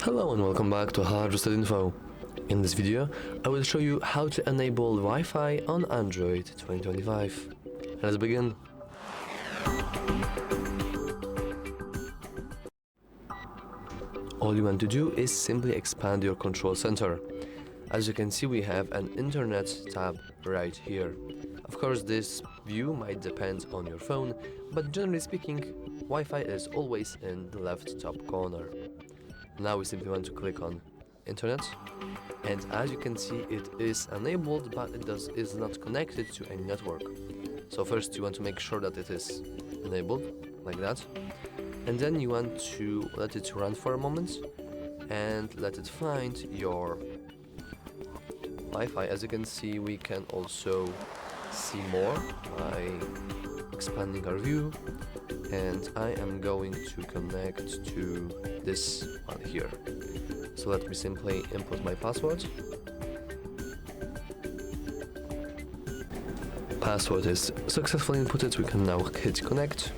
Hello and welcome back to HardReset.Info. In this video, I will show you how to enable Wi-Fi on Android 2025. Let's begin. All you want to do is simply expand your control center. As you can see, we have an Internet tab right here. Of course, this view might depend on your phone, but generally speaking, Wi-Fi is always in the left top corner. Now we simply want to click on Internet, and as you can see, it is enabled, but it is not connected to any network. So first you want to make sure that it is enabled, like that, and then you want to let it run for a moment and let it find your Wi-Fi. As you can see, we can also see more by expanding our view, and I am going to connect to this one here. So let me simply input my password. Password is successfully inputted. We can now hit connect.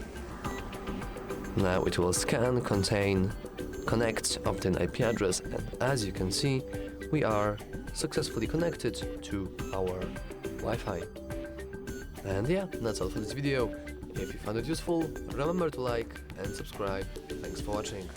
Now it will scan, contain, connect, obtain IP address, and as you can see, we are successfully connected to our Wi-Fi. And yeah, that's all for this video. If you found it useful, remember to like and subscribe. Thanks for watching.